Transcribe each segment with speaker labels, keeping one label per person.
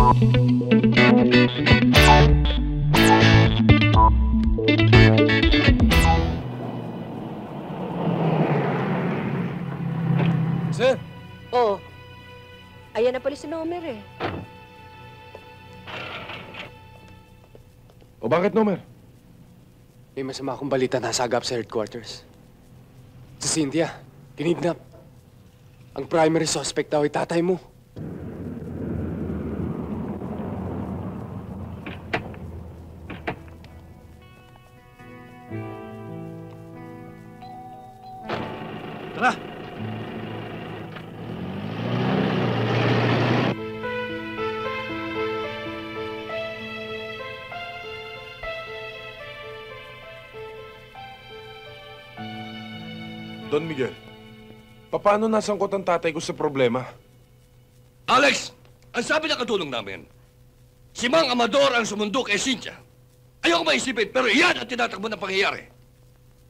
Speaker 1: Sir!
Speaker 2: Oo. Ayan na pala si Nomer eh.
Speaker 1: O bakit, Nomer?
Speaker 3: May masama akong balita na sagap sa headquarters. Si Cynthia, kinidnap. Ang primary suspect daw ay tatay mo.
Speaker 1: Tara! Don Miguel, paano nasangkot ang tatay ko sa problema?
Speaker 4: Alex, ang sabi ng katulong namin, si Mang Amador ang sumundok kay Cynthia. Ayoko maisipin, pero iyan ang tinatakbo ng pangyayari.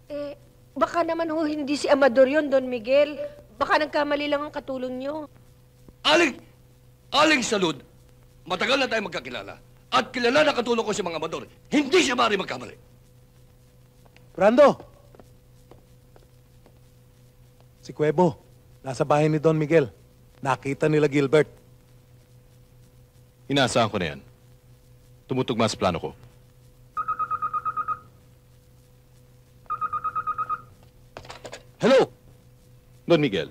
Speaker 2: Eh, baka naman ho hindi si Amador yun, Don Miguel. Baka nagkamali lang ang katulong nyo.
Speaker 4: Aling Salud, matagal na tayo magkakilala. At kilala na katulong ko si Mang Amador. Hindi siya maaari magkamali.
Speaker 5: Brando! Si Cuevo, nasa bahay ni Don Miguel. Nakita nila Gilbert.
Speaker 6: Inaasahan ko na yan. Tumutugma sa plano ko.
Speaker 4: Hello?
Speaker 6: Don Miguel,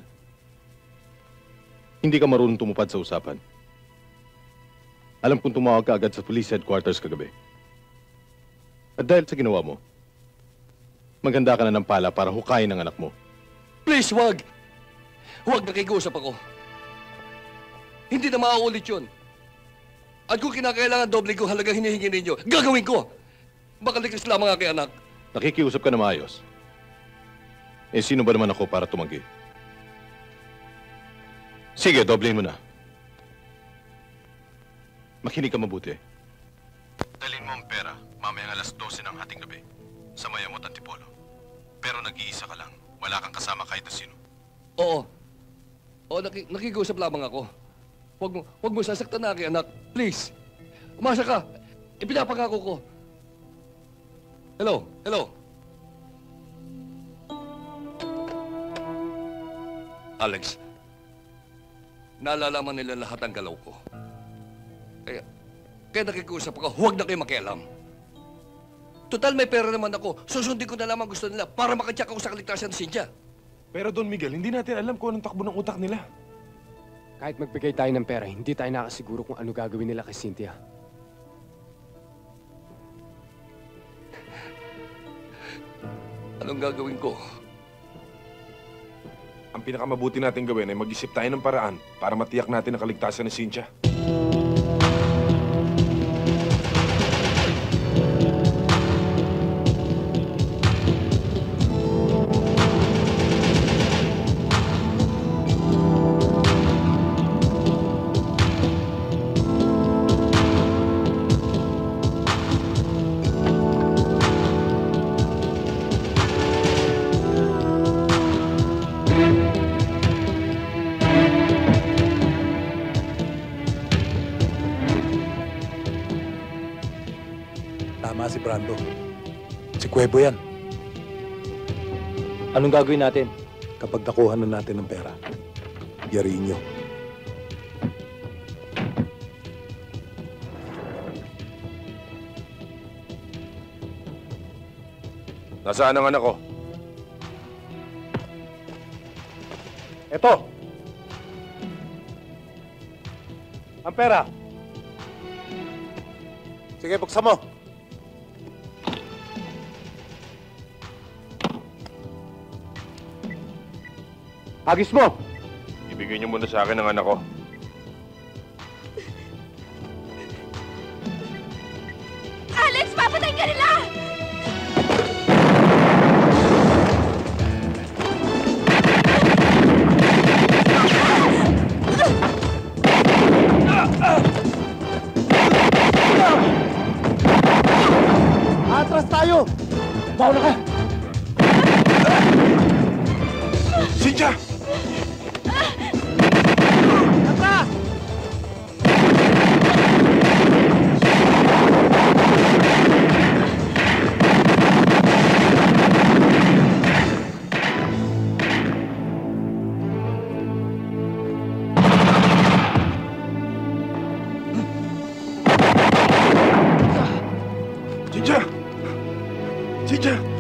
Speaker 6: hindi ka marunong tumupad sa usapan. Alam kong tumawag ka agad sa police headquarters kagabi. At dahil sa ginawa mo, maganda ka na ng pala para hukayin ang anak mo.
Speaker 4: Please, wag! Huwag, nakikiusap ako. Hindi na maaulit yun. At kung kinakailangan doble ko halaga hinihingi ninyo, gagawin ko! Baka likas lamang aking anak.
Speaker 6: Nakikiusap ka na maayos. Eh, sino ba naman ako para tumanggi? Sige, doblehin mo na. Makinig ka mabuti. Dalhin mo ang pera mamayang alas 12 ng hating gabi sa Mayamot, Antipolo. Pero nag-iisa ka lang. Wala kang kasama kahit na sino.
Speaker 4: Oo. Oo, nakikiusap lamang ako. Huwag mo sasaktan na aking anak. Please. Umasa ka. Ipinapangako ko. Hello? Hello? Alex, naalalaman nila lahat ang galaw ko. Kaya nakikiusap ako, huwag na kayo makialam. Total, may pera naman ako. Susundin ko na lamang gusto nila para makatsak ako sa kaligtasan ni Cynthia.
Speaker 1: Pero Don Miguel, hindi natin alam kung anong takbo ng utak nila.
Speaker 3: Kahit magbigay tayo ng pera, hindi tayo nakasiguro kung ano gagawin nila kay Cynthia.
Speaker 4: Anong gagawin ko?
Speaker 1: Ang pinakamabuti natin gawin ay mag-isip tayo ng paraan para matiyak natin ang kaligtasan ni Cynthia.
Speaker 5: Tama si Brando. Si Cuevo yan.
Speaker 7: Anong gagawin natin?
Speaker 5: Kapag nakuha na natin ng pera, yariin nyo.
Speaker 1: Nasaan ang anak ko?
Speaker 5: Eto! Ang pera! Sige, buksan mo! Agis mo!
Speaker 1: Ibigay niyo muna sa akin ang anak ko.
Speaker 2: Alex, papatayin ka nila!
Speaker 5: Atras tayo! Mauna ka!
Speaker 1: Cynthia!
Speaker 5: Atras!
Speaker 1: Cynthia!